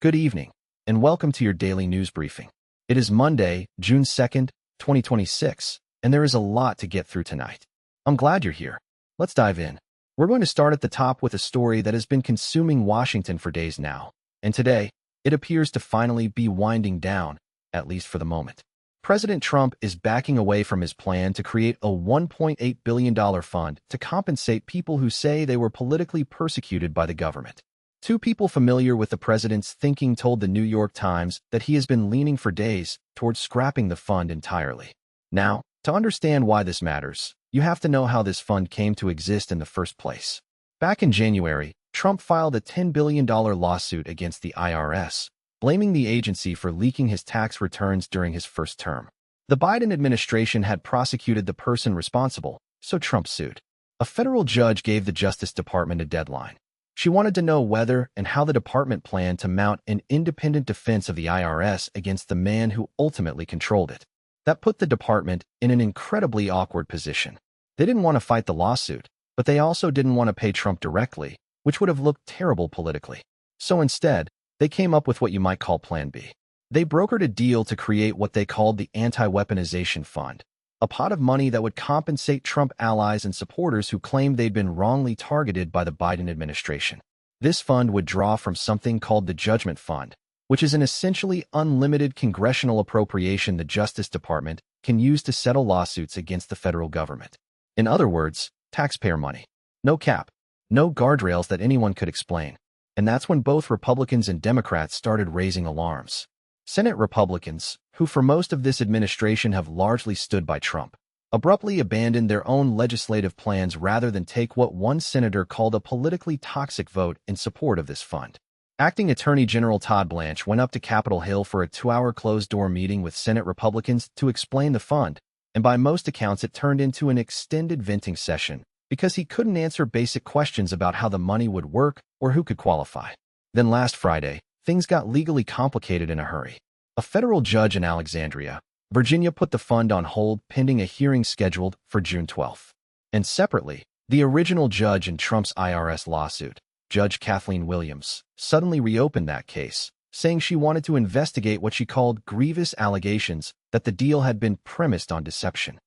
Good evening, and welcome to your daily news briefing. It is Monday, June 2nd, 2026, and there is a lot to get through tonight. I'm glad you're here. Let's dive in. We're going to start at the top with a story that has been consuming Washington for days now, and today, it appears to finally be winding down, at least for the moment. President Trump is backing away from his plan to create a $1.8 billion fund to compensate people who say they were politically persecuted by the government. Two people familiar with the president's thinking told the New York Times that he has been leaning for days towards scrapping the fund entirely. Now, to understand why this matters, you have to know how this fund came to exist in the first place. Back in January, Trump filed a $10 billion lawsuit against the IRS, blaming the agency for leaking his tax returns during his first term. The Biden administration had prosecuted the person responsible, so Trump sued. A federal judge gave the Justice Department a deadline. She wanted to know whether and how the department planned to mount an independent defense of the IRS against the man who ultimately controlled it. That put the department in an incredibly awkward position. They didn't want to fight the lawsuit, but they also didn't want to pay Trump directly, which would have looked terrible politically. So instead, they came up with what you might call Plan B. They brokered a deal to create what they called the Anti-Weaponization Fund, a pot of money that would compensate Trump allies and supporters who claimed they'd been wrongly targeted by the Biden administration. This fund would draw from something called the Judgment Fund, which is an essentially unlimited congressional appropriation the Justice Department can use to settle lawsuits against the federal government. In other words, taxpayer money. No cap, no guardrails that anyone could explain. And that's when both Republicans and Democrats started raising alarms. Senate Republicans, who for most of this administration have largely stood by Trump, abruptly abandoned their own legislative plans rather than take what one senator called a politically toxic vote in support of this fund. Acting Attorney General Todd Blanche went up to Capitol Hill for a 2-hour closed-door meeting with Senate Republicans to explain the fund, and by most accounts it turned into an extended venting session because he couldn't answer basic questions about how the money would work or who could qualify. Then last Friday, things got legally complicated in a hurry. A federal judge in Alexandria, Virginia put the fund on hold pending a hearing scheduled for June 12th. And separately, the original judge in Trump's IRS lawsuit, Judge Kathleen Williams, suddenly reopened that case, saying she wanted to investigate what she called grievous allegations that the deal had been premised on deception.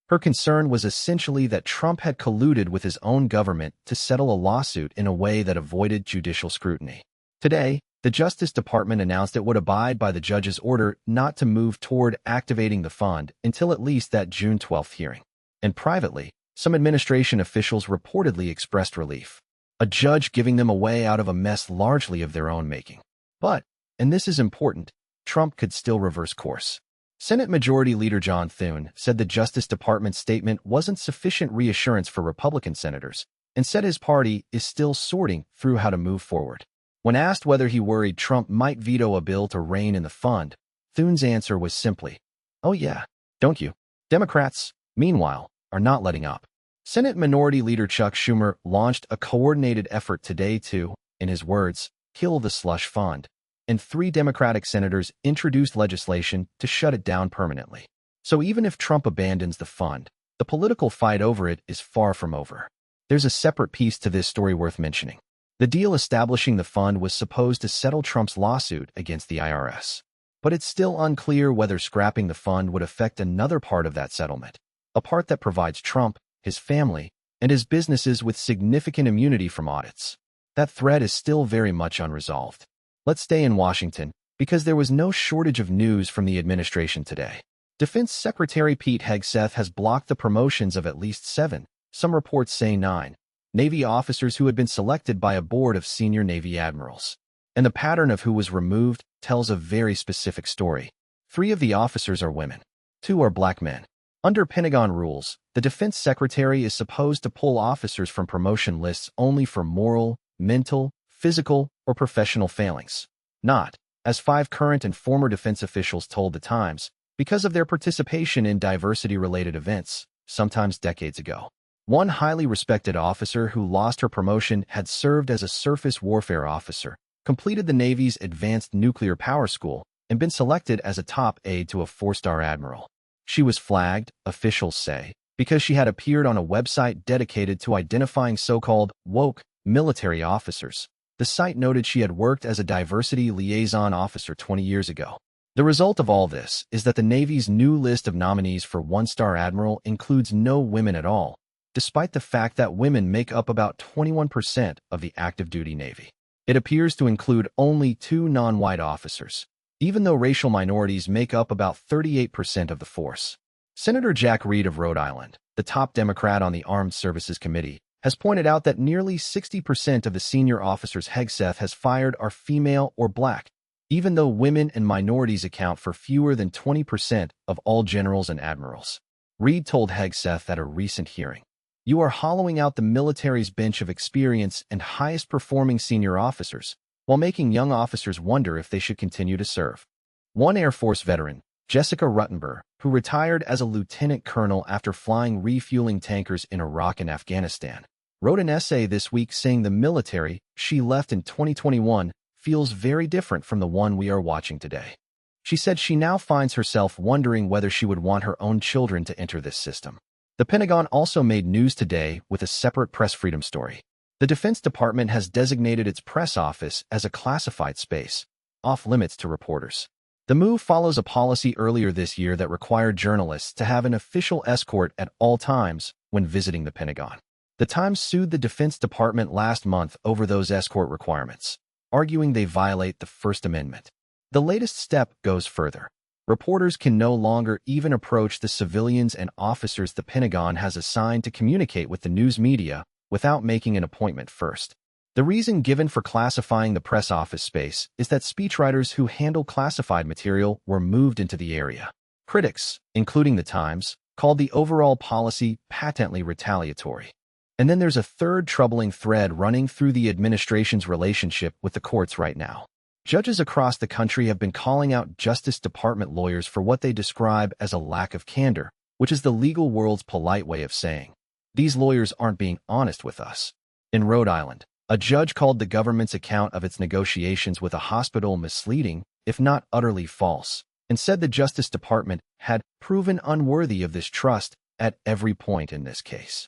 Her concern was essentially that Trump had colluded with his own government to settle a lawsuit in a way that avoided judicial scrutiny. Today, the Justice Department announced it would abide by the judge's order not to move toward activating the fund until at least that June 12th hearing. And privately, some administration officials reportedly expressed relief, a judge giving them a way out of a mess largely of their own making. But, and this is important, Trump could still reverse course. Senate Majority Leader John Thune said the Justice Department's statement wasn't sufficient reassurance for Republican senators and said his party is still sorting through how to move forward. When asked whether he worried Trump might veto a bill to rein in the fund, Thune's answer was simply, "Oh yeah, don't you?" Democrats, meanwhile, are not letting up. Senate Minority Leader Chuck Schumer launched a coordinated effort today to, in his words, kill the slush fund, and 3 Democratic senators introduced legislation to shut it down permanently. So even if Trump abandons the fund, the political fight over it is far from over. There's a separate piece to this story worth mentioning. The deal establishing the fund was supposed to settle Trump's lawsuit against the IRS. But it's still unclear whether scrapping the fund would affect another part of that settlement, a part that provides Trump, his family, and his businesses with significant immunity from audits. That thread is still very much unresolved. Let's stay in Washington, because there was no shortage of news from the administration today. Defense Secretary Pete Hegseth has blocked the promotions of at least 7, some reports say 9, Navy officers who had been selected by a board of senior Navy admirals. And the pattern of who was removed tells a very specific story. 3 of the officers are women. 2 are black men. Under Pentagon rules, the Defense Secretary is supposed to pull officers from promotion lists only for moral, mental, physical, or professional failings. Not, as 5 current and former defense officials told the Times, because of their participation in diversity-related events, sometimes decades ago. One highly respected officer who lost her promotion had served as a surface warfare officer, completed the Navy's Advanced Nuclear Power School, and been selected as a top aide to a 4-star admiral. She was flagged, officials say, because she had appeared on a website dedicated to identifying so-called woke military officers, The site noted she had worked as a diversity liaison officer 20 years ago. The result of all this is that the Navy's new list of nominees for one-star admiral includes no women at all, despite the fact that women make up about 21% of the active-duty Navy. It appears to include only 2 non-white officers, even though racial minorities make up about 38% of the force. Senator Jack Reed of Rhode Island, the top Democrat on the Armed Services Committee, has pointed out that nearly 60% of the senior officers Hegseth has fired are female or black, even though women and minorities account for fewer than 20% of all generals and admirals. Reed told Hegseth at a recent hearing, "You are hollowing out the military's bench of experience and highest-performing senior officers, while making young officers wonder if they should continue to serve." One Air Force veteran, Jessica Ruttenberg, who retired as a lieutenant colonel after flying refueling tankers in Iraq and Afghanistan, wrote an essay this week saying the military she left in 2021 feels very different from the one we are watching today. She said she now finds herself wondering whether she would want her own children to enter this system. The Pentagon also made news today with a separate press freedom story. The Defense Department has designated its press office as a classified space, off-limits to reporters. The move follows a policy earlier this year that required journalists to have an official escort at all times when visiting the Pentagon. The Times sued the Defense Department last month over those escort requirements, arguing they violate the First Amendment. The latest step goes further. Reporters can no longer even approach the civilians and officers the Pentagon has assigned to communicate with the news media without making an appointment first. The reason given for classifying the press office space is that speechwriters who handle classified material were moved into the area. Critics, including the Times, called the overall policy patently retaliatory. And then there's a third troubling thread running through the administration's relationship with the courts right now. Judges across the country have been calling out Justice Department lawyers for what they describe as a lack of candor, which is the legal world's polite way of saying, "These lawyers aren't being honest with us." In Rhode Island, a judge called the government's account of its negotiations with a hospital misleading, if not utterly false, and said the Justice Department had proven unworthy of this trust at every point in this case.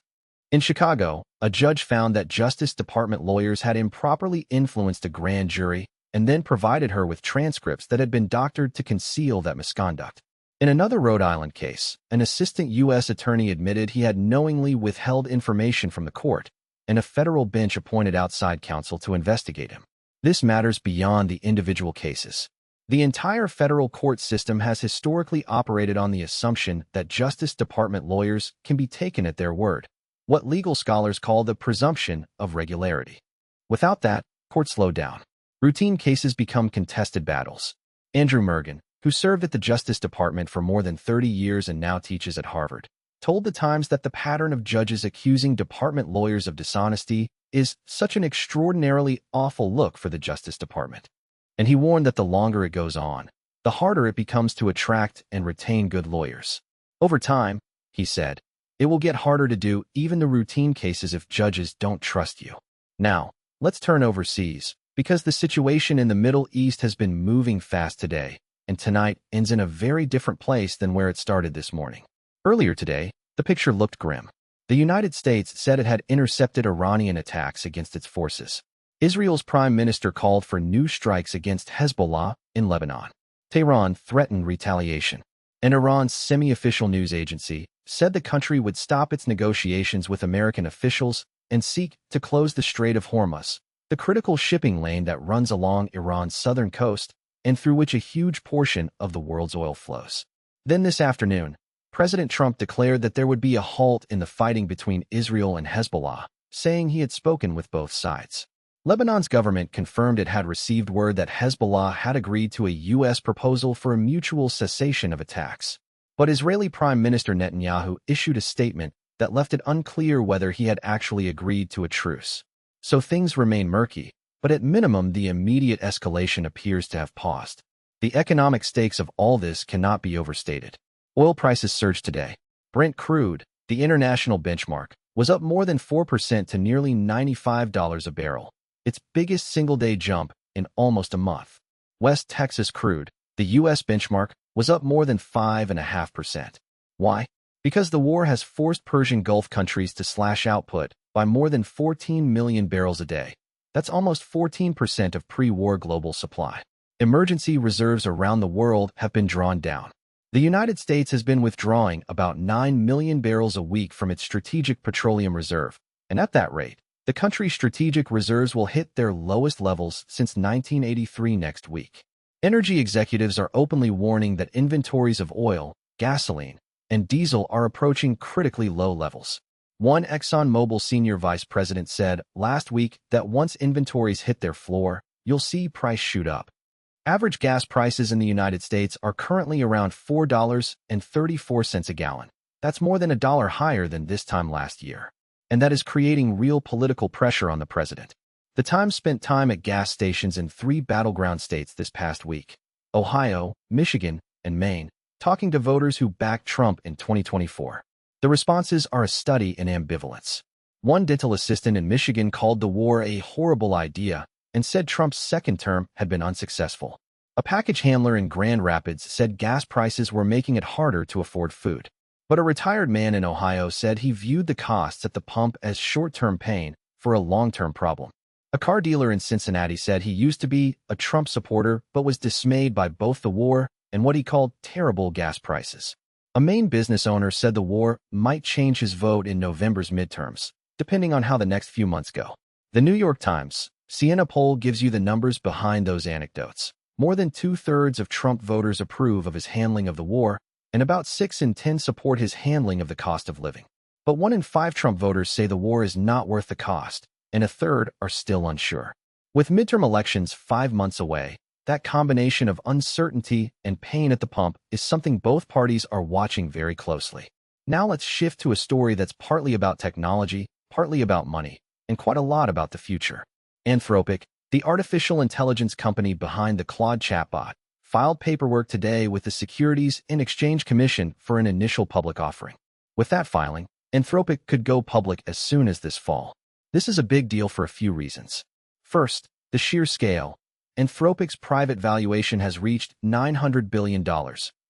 In Chicago, a judge found that Justice Department lawyers had improperly influenced a grand jury and then provided her with transcripts that had been doctored to conceal that misconduct. In another Rhode Island case, an assistant U.S. attorney admitted he had knowingly withheld information from the court, and a federal bench appointed outside counsel to investigate him. This matters beyond the individual cases. The entire federal court system has historically operated on the assumption that Justice Department lawyers can be taken at their word, what legal scholars call the presumption of regularity. Without that, courts slow down. Routine cases become contested battles. Andrew Mergen, who served at the Justice Department for more than 30 years and now teaches at Harvard, told the Times that the pattern of judges accusing department lawyers of dishonesty is such an extraordinarily awful look for the Justice Department. And he warned that the longer it goes on, the harder it becomes to attract and retain good lawyers. Over time, he said, it will get harder to do even the routine cases if judges don't trust you. Now, let's turn overseas, because the situation in the Middle East has been moving fast today, and tonight ends in a very different place than where it started this morning. Earlier today, the picture looked grim. The United States said it had intercepted Iranian attacks against its forces. Israel's prime minister called for new strikes against Hezbollah in Lebanon. Tehran threatened retaliation. And Iran's semi-official news agency said the country would stop its negotiations with American officials and seek to close the Strait of Hormuz, the critical shipping lane that runs along Iran's southern coast and through which a huge portion of the world's oil flows. Then this afternoon, President Trump declared that there would be a halt in the fighting between Israel and Hezbollah, saying he had spoken with both sides. Lebanon's government confirmed it had received word that Hezbollah had agreed to a U.S. proposal for a mutual cessation of attacks. But Israeli Prime Minister Netanyahu issued a statement that left it unclear whether he had actually agreed to a truce. So things remain murky, but at minimum the immediate escalation appears to have paused. The economic stakes of all this cannot be overstated. Oil prices surged today. Brent crude, the international benchmark, was up more than 4% to nearly $95 a barrel, its biggest single-day jump in almost a month. West Texas crude, the U.S. benchmark, was up more than 5.5%. Why? Because the war has forced Persian Gulf countries to slash output by more than 14 million barrels a day, That's almost 14% of pre-war global supply. Emergency reserves around the world have been drawn down. The United States has been withdrawing about 9 million barrels a week from its strategic petroleum reserve, and at that rate, the country's strategic reserves will hit their lowest levels since 1983 next week. Energy executives are openly warning that inventories of oil, gasoline, and diesel are approaching critically low levels. One ExxonMobil senior vice president said last week that once inventories hit their floor, you'll see price shoot up. Average gas prices in the United States are currently around $4.34 a gallon. That's more than $1 higher than this time last year. And that is creating real political pressure on the president. The Times spent time at gas stations in 3 battleground states this past week: Ohio, Michigan, and Maine, talking to voters who backed Trump in 2024. The responses are a study in ambivalence. One dental assistant in Michigan called the war a horrible idea and said Trump's second term had been unsuccessful. A package handler in Grand Rapids said gas prices were making it harder to afford food. But a retired man in Ohio said he viewed the costs at the pump as short-term pain for a long-term problem. A car dealer in Cincinnati said he used to be a Trump supporter but was dismayed by both the war and what he called terrible gas prices. A Maine business owner said the war might change his vote in November's midterms, depending on how the next few months go. The New York Times Siena poll gives you the numbers behind those anecdotes. More than 2/3 of Trump voters approve of his handling of the war, and about 6 in 10 support his handling of the cost of living. But 1 in 5 Trump voters say the war is not worth the cost, and a third are still unsure. With midterm elections 5 months away, that combination of uncertainty and pain at the pump is something both parties are watching very closely. Now let's shift to a story that's partly about technology, partly about money, and quite a lot about the future. Anthropic, the artificial intelligence company behind the Claude chatbot, filed paperwork today with the Securities and Exchange Commission for an initial public offering. With that filing, Anthropic could go public as soon as this fall. This is a big deal for a few reasons. First, the sheer scale. Anthropic's private valuation has reached $900 billion,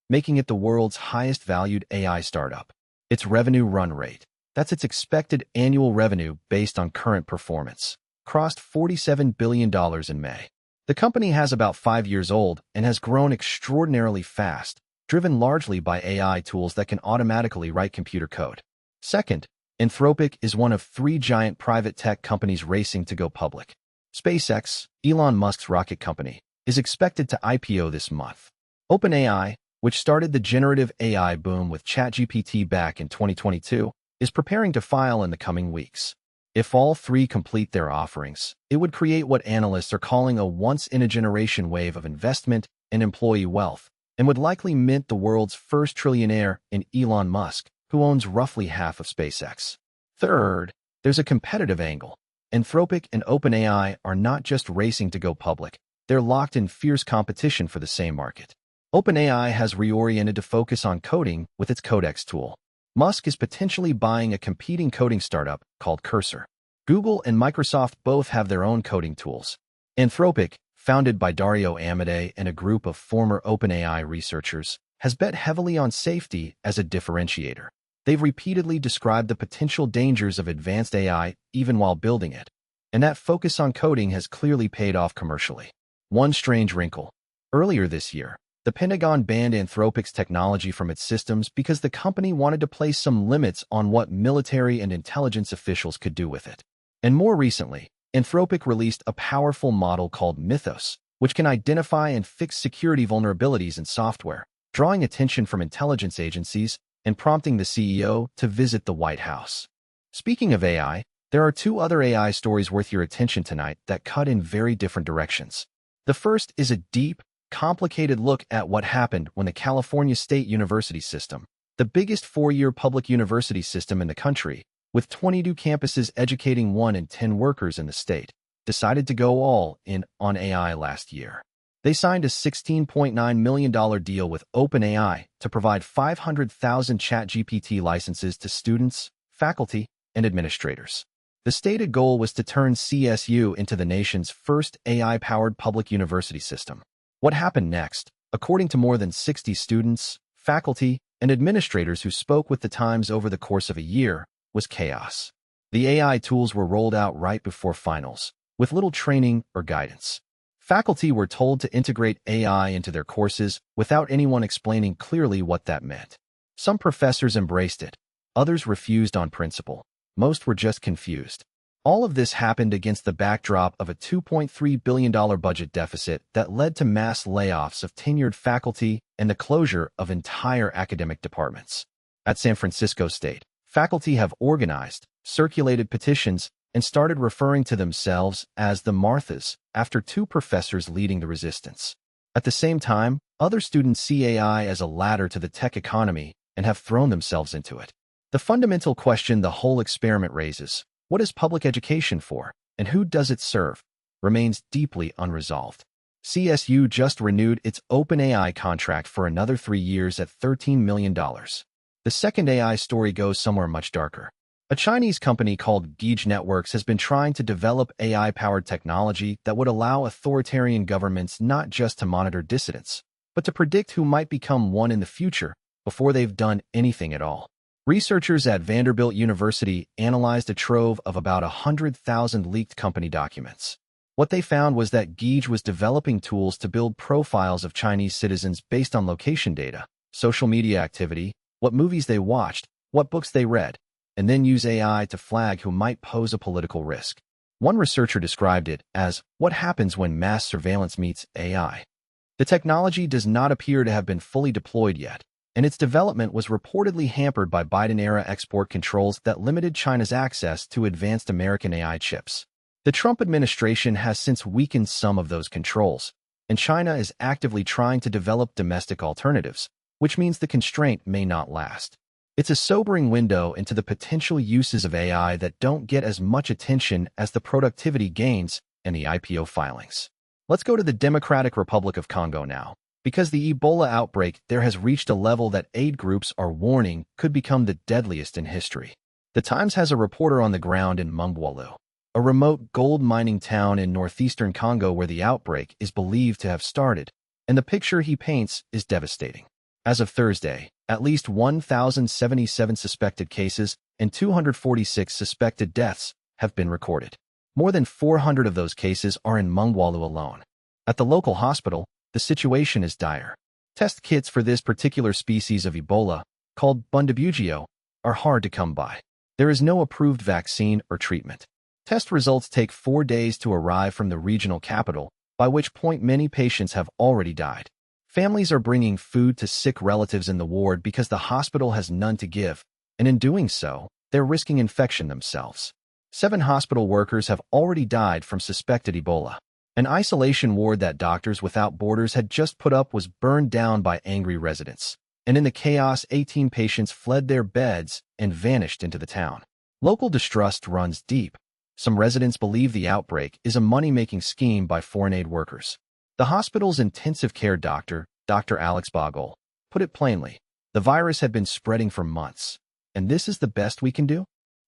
making it the world's highest valued AI startup. Its revenue run rate, that's its expected annual revenue based on current performance, crossed $47 billion in May. The company has about 5 years old and has grown extraordinarily fast, driven largely by AI tools that can automatically write computer code. Second, Anthropic is one of 3 giant private tech companies racing to go public. SpaceX, Elon Musk's rocket company, is expected to IPO this month. OpenAI, which started the generative AI boom with ChatGPT back in 2022, is preparing to file in the coming weeks. If all 3 complete their offerings, it would create what analysts are calling a once-in-a-generation wave of investment and employee wealth, and would likely mint the world's first trillionaire in Elon Musk, who owns roughly half of SpaceX. Third, there's a competitive angle. Anthropic and OpenAI are not just racing to go public, they're locked in fierce competition for the same market. OpenAI has reoriented to focus on coding with its Codex tool. Musk is potentially buying a competing coding startup called Cursor. Google and Microsoft both have their own coding tools. Anthropic, founded by Dario Amodei and a group of former OpenAI researchers, has bet heavily on safety as a differentiator. They've repeatedly described the potential dangers of advanced AI even while building it, and that focus on coding has clearly paid off commercially. One strange wrinkle. Earlier this year, the Pentagon banned Anthropic's technology from its systems because the company wanted to place some limits on what military and intelligence officials could do with it. And more recently, Anthropic released a powerful model called Mythos, which can identify and fix security vulnerabilities in software, drawing attention from intelligence agencies and prompting the CEO to visit the White House. Speaking of AI, there are 2 other AI stories worth your attention tonight that cut in very different directions. The first is a deep, complicated look at what happened when the California State University system, the biggest 4-year public university system in the country, with 22 campuses educating 1 in 10 workers in the state, decided to go all in on AI last year. They signed a $16.9 million deal with OpenAI to provide 500,000 ChatGPT licenses to students, faculty, and administrators. The stated goal was to turn CSU into the nation's first AI-powered public university system. What happened next, according to more than 60 students, faculty, and administrators who spoke with the Times over the course of a year, was chaos. The AI tools were rolled out right before finals, with little training or guidance. Faculty were told to integrate AI into their courses without anyone explaining clearly what that meant. Some professors embraced it, others refused on principle. Most were just confused. All of this happened against the backdrop of a $2.3 billion budget deficit that led to mass layoffs of tenured faculty and the closure of entire academic departments. At San Francisco State, faculty have organized, circulated petitions, and started referring to themselves as the Marthas after two professors leading the resistance. At the same time, other students see AI as a ladder to the tech economy and have thrown themselves into it. The fundamental question the whole experiment raises, what is public education for, and who does it serve, remains deeply unresolved. CSU just renewed its OpenAI contract for another 3 years at $13 million. The second AI story goes somewhere much darker. A Chinese company called Geej Networks has been trying to develop AI-powered technology that would allow authoritarian governments not just to monitor dissidents, but to predict who might become one in the future before they've done anything at all. Researchers at Vanderbilt University analyzed a trove of about 100,000 leaked company documents. What they found was that Geej was developing tools to build profiles of Chinese citizens based on location data, social media activity, what movies they watched, what books they read, and then use AI to flag who might pose a political risk. One researcher described it as what happens when mass surveillance meets AI. The technology does not appear to have been fully deployed yet, and its development was reportedly hampered by Biden-era export controls that limited China's access to advanced American AI chips. The Trump administration has since weakened some of those controls, and China is actively trying to develop domestic alternatives, which means the constraint may not last. It's a sobering window into the potential uses of AI that don't get as much attention as the productivity gains and the IPO filings. Let's go to the Democratic Republic of Congo now, because the Ebola outbreak there has reached a level that aid groups are warning could become the deadliest in history. The Times has a reporter on the ground in Mungwalu, a remote gold mining town in northeastern Congo where the outbreak is believed to have started, and the picture he paints is devastating. As of Thursday, at least 1,077 suspected cases and 246 suspected deaths have been recorded. More than 400 of those cases are in Mungwalu alone. At the local hospital, the situation is dire. Test kits for this particular species of Ebola, called Bundibugyo, are hard to come by. There is no approved vaccine or treatment. Test results take 4 days to arrive from the regional capital, by which point many patients have already died. Families are bringing food to sick relatives in the ward because the hospital has none to give, and in doing so, they're risking infection themselves. 7 hospital workers have already died from suspected Ebola. An isolation ward that Doctors Without Borders had just put up was burned down by angry residents, and in the chaos, 18 patients fled their beds and vanished into the town. Local distrust runs deep. Some residents believe the outbreak is a money-making scheme by foreign aid workers. The hospital's intensive care doctor, Dr. Alex Bogle, put it plainly, the virus had been spreading for months, and this is the best we can do?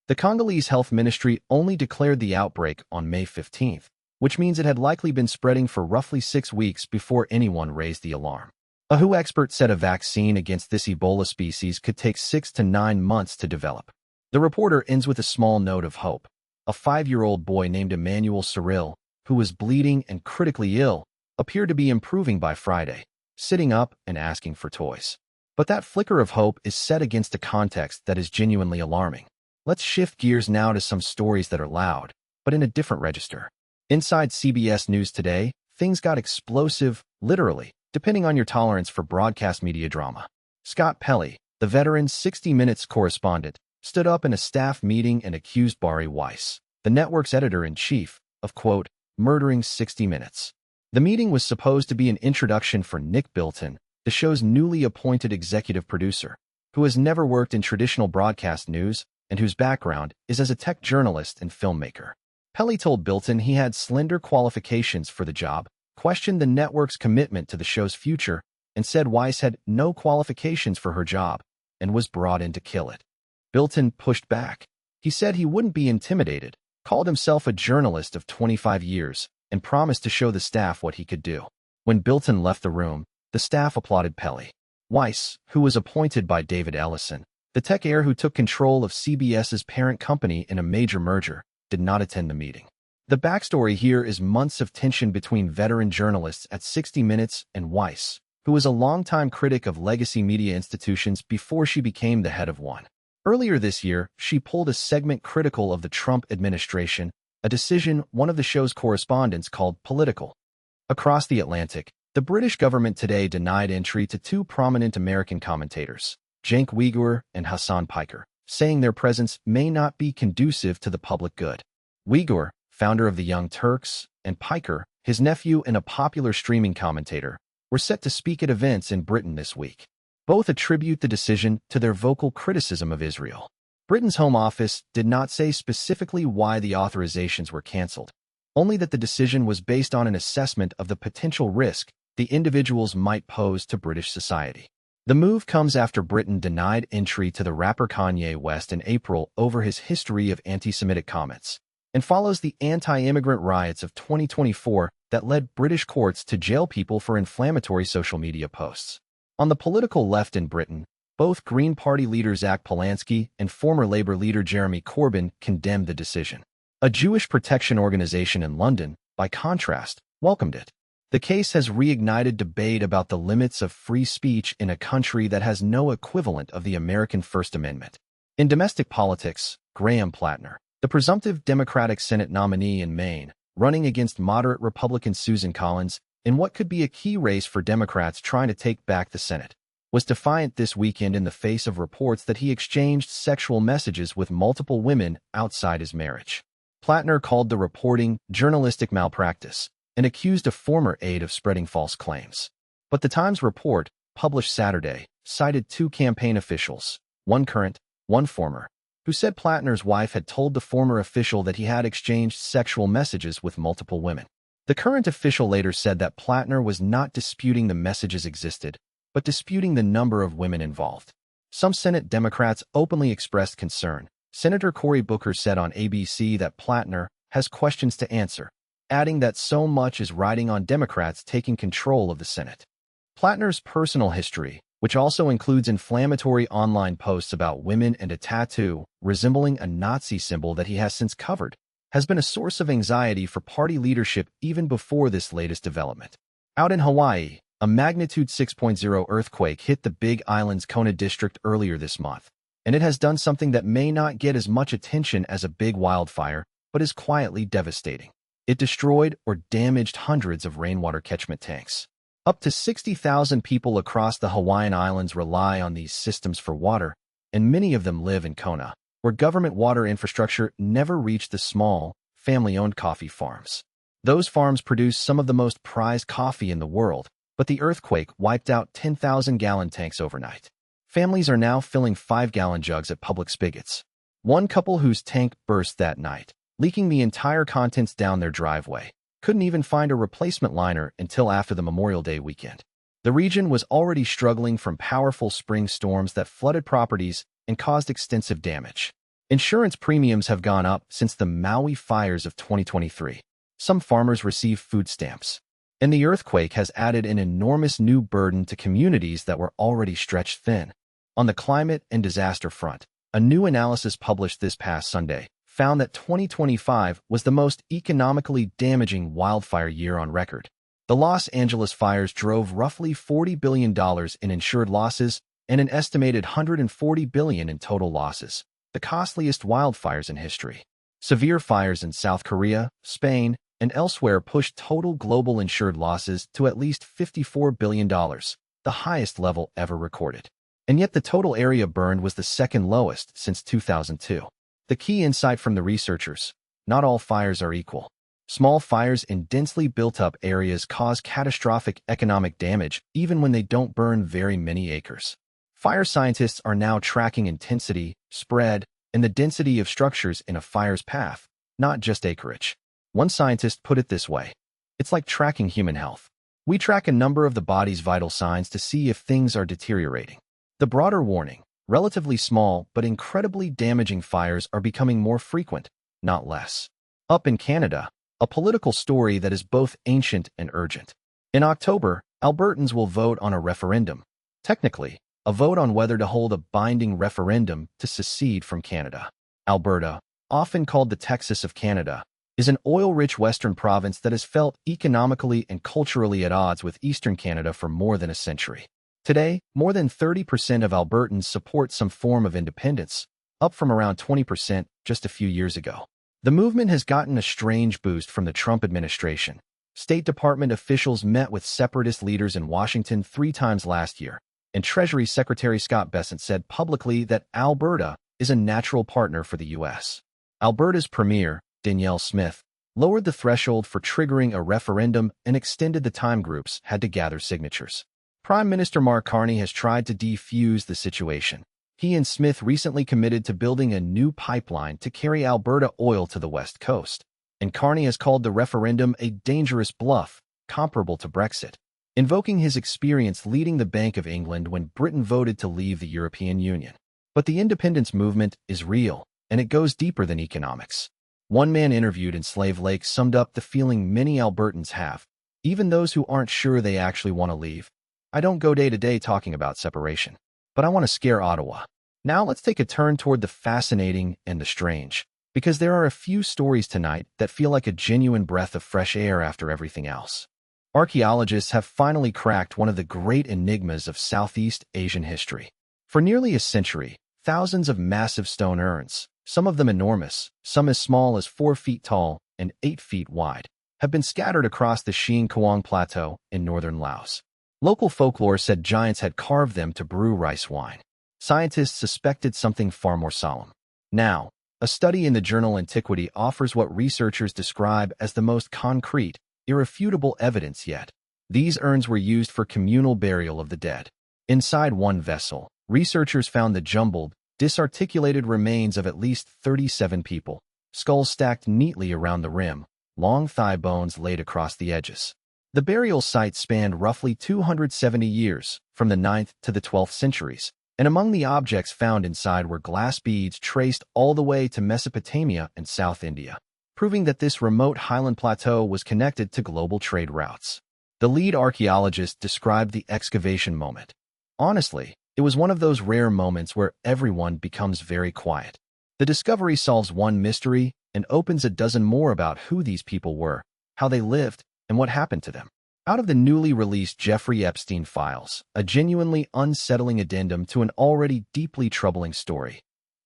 The Congolese Health Ministry only declared the outbreak on May 15th, which means it had likely been spreading for roughly 6 weeks before anyone raised the alarm. A WHO expert said a vaccine against this Ebola species could take 6 to 9 months to develop. The reporter ends with a small note of hope. A 5-year-old boy named Emmanuel Cyril, who was bleeding and critically ill, appeared to be improving by Friday, sitting up and asking for toys. But that flicker of hope is set against a context that is genuinely alarming. Let's shift gears now to some stories that are loud, but in a different register. Inside CBS News today, things got explosive, literally, depending on your tolerance for broadcast media drama. Scott Pelley, the veteran 60 Minutes correspondent, stood up in a staff meeting and accused Bari Weiss, the network's editor-in-chief, of, quote, murdering 60 Minutes. The meeting was supposed to be an introduction for Nick Bilton, the show's newly appointed executive producer, who has never worked in traditional broadcast news and whose background is as a tech journalist and filmmaker. Pelley told Bilton he had slender qualifications for the job, questioned the network's commitment to the show's future, and said Weiss had no qualifications for her job and was brought in to kill it. Bilton pushed back. He said he wouldn't be intimidated, called himself a journalist of 25 years, and promised to show the staff what he could do. When Bilton left the room, the staff applauded Pelley. Weiss, who was appointed by David Ellison, the tech heir who took control of CBS's parent company in a major merger, did not attend the meeting. The backstory here is months of tension between veteran journalists at 60 Minutes and Weiss, who was a longtime critic of legacy media institutions before she became the head of one. Earlier this year, she pulled a segment critical of the Trump administration, a decision one of the show's correspondents called political. Across the Atlantic, the British government today denied entry to two prominent American commentators, Cenk Uygur and Hasan Piker, saying their presence may not be conducive to the public good. Uygur, founder of the Young Turks, and Piker, his nephew and a popular streaming commentator, were set to speak at events in Britain this week. Both attribute the decision to their vocal criticism of Israel. Britain's Home Office did not say specifically why the authorizations were cancelled, only that the decision was based on an assessment of the potential risk the individuals might pose to British society. The move comes after Britain denied entry to the rapper Kanye West in April over his history of anti-Semitic comments, and follows the anti-immigrant riots of 2024 that led British courts to jail people for inflammatory social media posts. On the political left in Britain, both Green Party leader Zach Polanski and former Labour leader Jeremy Corbyn condemned the decision. A Jewish protection organization in London, by contrast, welcomed it. The case has reignited debate about the limits of free speech in a country that has no equivalent of the American First Amendment. In domestic politics, Graham Plattner, the presumptive Democratic Senate nominee in Maine, running against moderate Republican Susan Collins in what could be a key race for Democrats trying to take back the Senate, was defiant this weekend in the face of reports that he exchanged sexual messages with multiple women outside his marriage. Plattner called the reporting journalistic malpractice and accused a former aide of spreading false claims. But the Times report, published Saturday, cited two campaign officials, one current, one former, who said Plattner's wife had told the former official that he had exchanged sexual messages with multiple women. The current official later said that Plattner was not disputing the messages existed, but disputing the number of women involved. Some Senate Democrats openly expressed concern. Senator Cory Booker said on ABC that Plattner has questions to answer, adding that so much is riding on Democrats taking control of the Senate. Plattner's personal history, which also includes inflammatory online posts about women and a tattoo resembling a Nazi symbol that he has since covered, has been a source of anxiety for party leadership even before this latest development. Out in Hawaii, a magnitude 6.0 earthquake hit the Big Island's Kona district earlier this month, and it has done something that may not get as much attention as a big wildfire, but is quietly devastating. It destroyed or damaged hundreds of rainwater catchment tanks. Up to 60,000 people across the Hawaiian Islands rely on these systems for water, and many of them live in Kona, where government water infrastructure never reached the small, family-owned coffee farms. Those farms produce some of the most prized coffee in the world, but the earthquake wiped out 10,000-gallon tanks overnight. Families are now filling 5-gallon jugs at public spigots. One couple whose tank burst that night, leaking the entire contents down their driveway, couldn't even find a replacement liner until after the Memorial Day weekend. The region was already struggling from powerful spring storms that flooded properties and caused extensive damage. Insurance premiums have gone up since the Maui fires of 2023. Some farmers receive food stamps. And the earthquake has added an enormous new burden to communities that were already stretched thin. On the climate and disaster front, a new analysis published this past Sunday found that 2025 was the most economically damaging wildfire year on record. The Los Angeles fires drove roughly $40 billion in insured losses and an estimated $140 billion in total losses, the costliest wildfires in history. Severe fires in South Korea, Spain, and elsewhere pushed total global insured losses to at least $54 billion, the highest level ever recorded. And yet the total area burned was the second lowest since 2002. The key insight from the researchers: not all fires are equal. Small fires in densely built-up areas cause catastrophic economic damage even when they don't burn very many acres. Fire scientists are now tracking intensity, spread, and the density of structures in a fire's path, not just acreage. One scientist put it this way: it's like tracking human health. We track a number of the body's vital signs to see if things are deteriorating. The broader warning: relatively small but incredibly damaging fires are becoming more frequent, not less. Up in Canada, a political story that is both ancient and urgent. In October, Albertans will vote on a referendum. Technically, a vote on whether to hold a binding referendum to secede from Canada. Alberta, often called the Texas of Canada, is an oil-rich western province that has felt economically and culturally at odds with eastern Canada for more than a century. Today, more than 30% of Albertans support some form of independence, up from around 20% just a few years ago. The movement has gotten a strange boost from the Trump administration. State Department officials met with separatist leaders in Washington 3 times last year, and Treasury Secretary Scott Bessent said publicly that Alberta is a natural partner for the U.S. Alberta's Premier, Danielle Smith, lowered the threshold for triggering a referendum and extended the time groups had to gather signatures. Prime Minister Mark Carney has tried to defuse the situation. He and Smith recently committed to building a new pipeline to carry Alberta oil to the West Coast, and Carney has called the referendum a dangerous bluff, comparable to Brexit, invoking his experience leading the Bank of England when Britain voted to leave the European Union. But the independence movement is real, and it goes deeper than economics. One man interviewed in Slave Lake summed up the feeling many Albertans have, even those who aren't sure they actually want to leave. I don't go day to day talking about separation, but I want to scare Ottawa. Now let's take a turn toward the fascinating and the strange, because there are a few stories tonight that feel like a genuine breath of fresh air after everything else. Archaeologists have finally cracked one of the great enigmas of Southeast Asian history. For nearly a century, thousands of massive stone urns, some of them enormous, some as small as 4 feet tall and 8 feet wide, have been scattered across the Xiang Kuang Plateau in northern Laos. Local folklore said giants had carved them to brew rice wine. Scientists suspected something far more solemn. Now, a study in the journal Antiquity offers what researchers describe as the most concrete, irrefutable evidence yet. These urns were used for communal burial of the dead. Inside one vessel, researchers found the jumbled, disarticulated remains of at least 37 people, skulls stacked neatly around the rim, long thigh bones laid across the edges. The burial site spanned roughly 270 years, from the 9th to the 12th centuries, and among the objects found inside were glass beads traced all the way to Mesopotamia and South India, proving that this remote highland plateau was connected to global trade routes. The lead archaeologist described the excavation moment. Honestly, it was one of those rare moments where everyone becomes very quiet. The discovery solves one mystery and opens a dozen more about who these people were, how they lived, and what happened to them. Out of the newly released Jeffrey Epstein files, a genuinely unsettling addendum to an already deeply troubling story.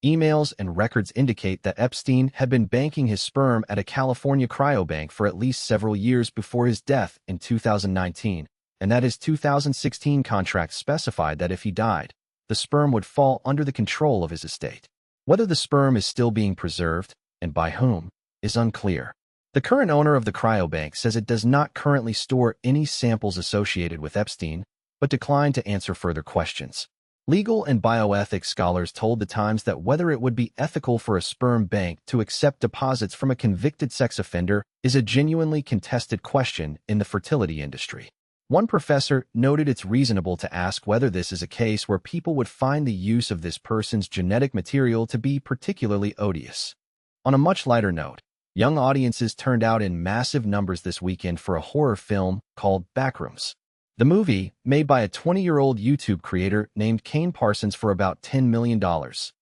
Emails and records indicate that Epstein had been banking his sperm at a California cryobank for at least several years before his death in 2019, and that his 2016 contract specified that if he died, the sperm would fall under the control of his estate. Whether the sperm is still being preserved, and by whom, is unclear. The current owner of the cryobank says it does not currently store any samples associated with Epstein, but declined to answer further questions. Legal and bioethics scholars told The Times that whether it would be ethical for a sperm bank to accept deposits from a convicted sex offender is a genuinely contested question in the fertility industry. One professor noted it's reasonable to ask whether this is a case where people would find the use of this person's genetic material to be particularly odious. On a much lighter note, young audiences turned out in massive numbers this weekend for a horror film called Backrooms. The movie, made by a 20-year-old YouTube creator named Kane Parsons for about $10 million,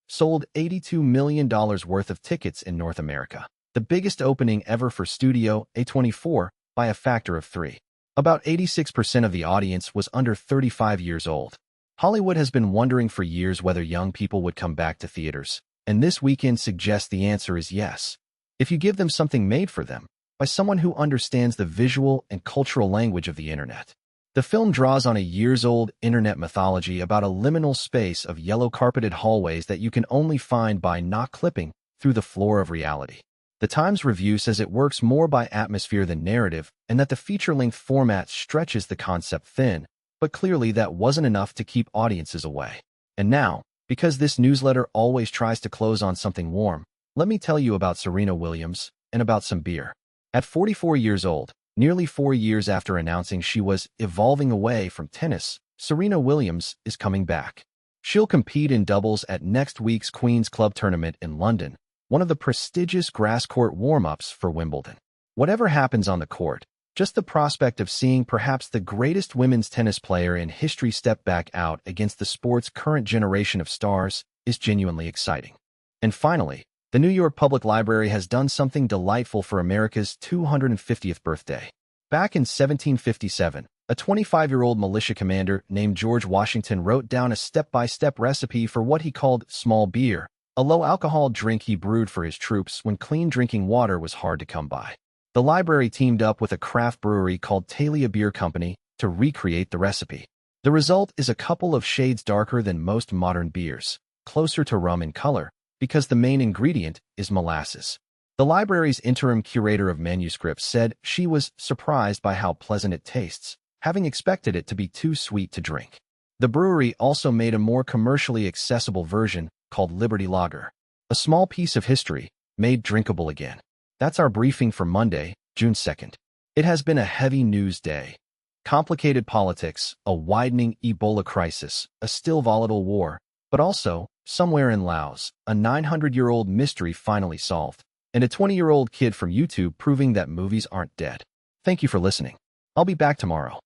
sold $82 million worth of tickets in North America, the biggest opening ever for Studio A24 by a factor of 3. About 86% of the audience was under 35 years old. Hollywood has been wondering for years whether young people would come back to theaters, and this weekend suggests the answer is yes. If you give them something made for them, by someone who understands the visual and cultural language of the internet. The film draws on a years-old internet mythology about a liminal space of yellow-carpeted hallways that you can only find by not clipping through the floor of reality. The Times review says it works more by atmosphere than narrative, and that the feature-length format stretches the concept thin, but clearly that wasn't enough to keep audiences away. And now, because this newsletter always tries to close on something warm, let me tell you about Serena Williams and about some beer. At 44 years old, nearly 4 years after announcing she was evolving away from tennis, Serena Williams is coming back. She'll compete in doubles at next week's Queen's Club tournament in London, one of the prestigious grass-court warm-ups for Wimbledon. Whatever happens on the court, just the prospect of seeing perhaps the greatest women's tennis player in history step back out against the sport's current generation of stars is genuinely exciting. And finally, The New York Public Library has done something delightful for America's 250th birthday. Back in 1757, a 25-year-old militia commander named George Washington wrote down a step-by-step recipe for what he called small beer, a low-alcohol drink he brewed for his troops when clean drinking water was hard to come by. The library teamed up with a craft brewery called Thalia Beer Company to recreate the recipe. The result is a couple of shades darker than most modern beers, closer to rum in color, because the main ingredient is molasses. The library's interim curator of manuscripts said she was surprised by how pleasant it tastes, having expected it to be too sweet to drink. The brewery also made a more commercially accessible version called Liberty Lager, a small piece of history made drinkable again. That's our briefing for Monday, June 2nd. It has been a heavy news day. Complicated politics, a widening Ebola crisis, a still volatile war, but also, somewhere in Laos, a 900-year-old mystery finally solved, and a 20-year-old kid from YouTube proving that movies aren't dead. Thank you for listening. I'll be back tomorrow.